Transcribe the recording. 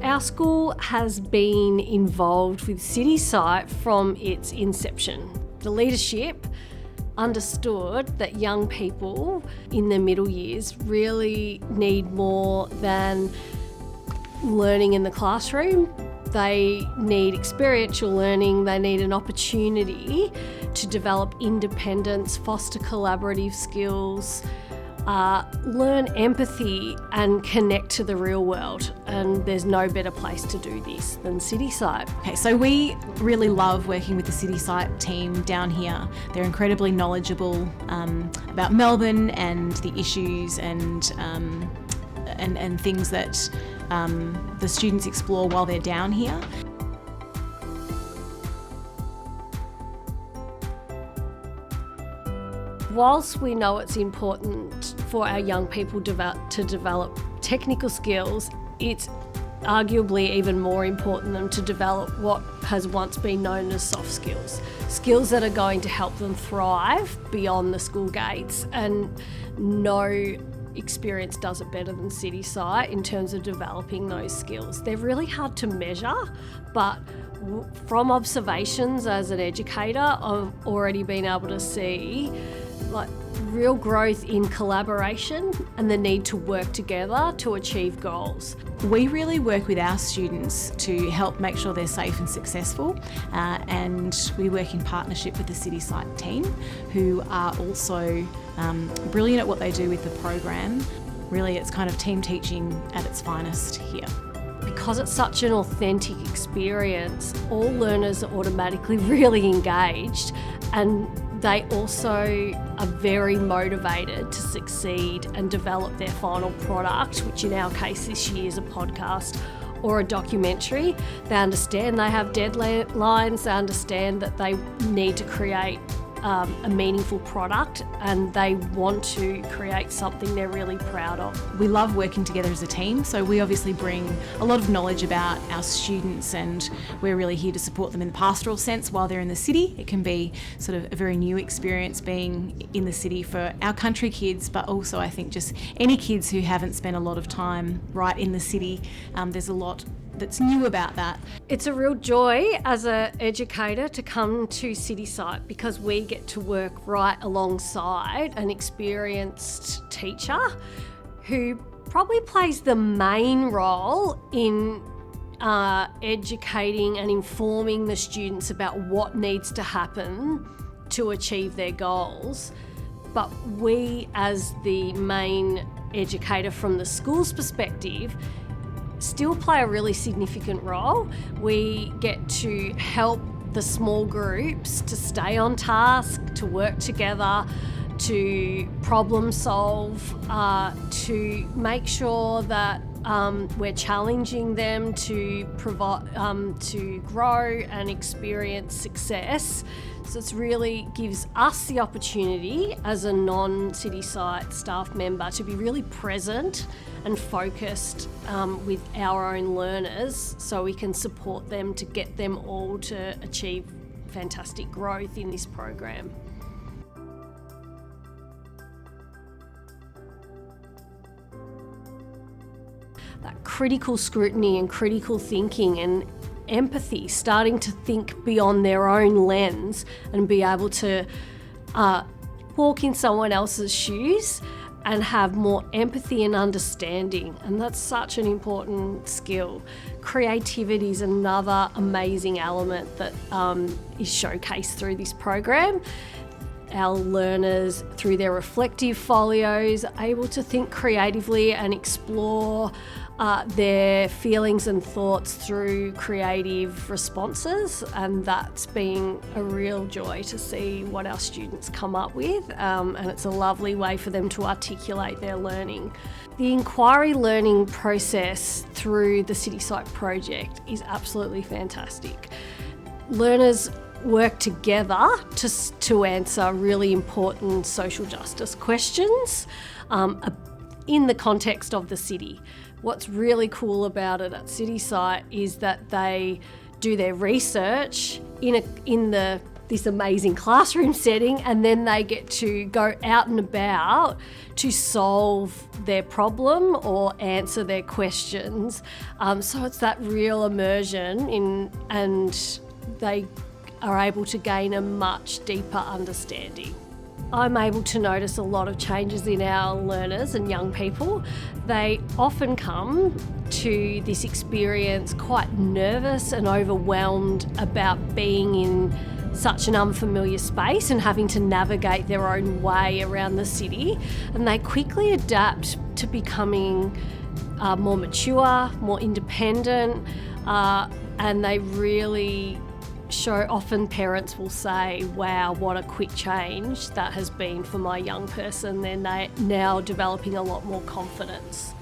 Our school has been involved with City Cite from its inception. The leadership understood that young people in their middle years really need more than learning in the classroom. They need experiential learning, they need an opportunity to develop independence, foster collaborative skills, learn empathy and connect to the real world. And there's no better place to do this than City Cite. Okay, so we really love working with the City Cite team down here. They're incredibly knowledgeable about Melbourne and the issues and things that the students explore while they're down here. Whilst we know it's important for our young people to develop technical skills, it's arguably even more important than to develop what has once been known as soft skills. Skills that are going to help them thrive beyond the school gates, and no experience does it better than City Cite in terms of developing those skills. They're really hard to measure, but from observations as an educator, I've already been able to see real growth in collaboration and the need to work together to achieve goals. We really work with our students to help make sure they're safe and successful, and we work in partnership with the City Cite team, who are also brilliant at what they do with the program. Really, it's kind of team teaching at its finest here. Because it's such an authentic experience, all learners are automatically really engaged, and they also are very motivated to succeed and develop their final product, which in our case this year is a podcast or a documentary. They understand they have deadlines, they understand that they need to create a meaningful product, and they want to create something they're really proud of. We love working together as a team, so we obviously bring a lot of knowledge about our students, and we're really here to support them in the pastoral sense while they're in the city. It can be sort of a very new experience being in the city for our country kids, but also I think just any kids who haven't spent a lot of time right in the city. There's a lot that's new about that. It's a real joy as an educator to come to City Cite because we get to work right alongside an experienced teacher who probably plays the main role in educating and informing the students about what needs to happen to achieve their goals. But we, as the main educator from the school's perspective, still play a really significant role. We get to help the small groups to stay on task, to work together, to problem solve, to make sure that we're challenging them to provide, to grow and experience success. So it really gives us the opportunity as a non-City Cite staff member to be really present and focused with our own learners, so we can support them to get them all to achieve fantastic growth in this program. That critical scrutiny and critical thinking and empathy, starting to think beyond their own lens and be able to walk in someone else's shoes and have more empathy and understanding. And that's such an important skill. Creativity is another amazing element that is showcased through this program. Our learners, through their reflective folios, are able to think creatively and explore their feelings and thoughts through creative responses, and that's been a real joy to see what our students come up with, and it's a lovely way for them to articulate their learning. The inquiry learning process through the City Cite project is absolutely fantastic. Learners work together to answer really important social justice questions in the context of the city. What's really cool about it at City Cite is that they do their research in the this amazing classroom setting, and then they get to go out and about to solve their problem or answer their questions. So it's that real immersion in, and they are able to gain a much deeper understanding. I'm able to notice a lot of changes in our learners and young people. They often come to this experience quite nervous and overwhelmed about being in such an unfamiliar space and having to navigate their own way around the city. And they quickly adapt to becoming more mature, more independent, and they really show. Often parents will say, wow, what a quick change that has been for my young person. They're now developing a lot more confidence.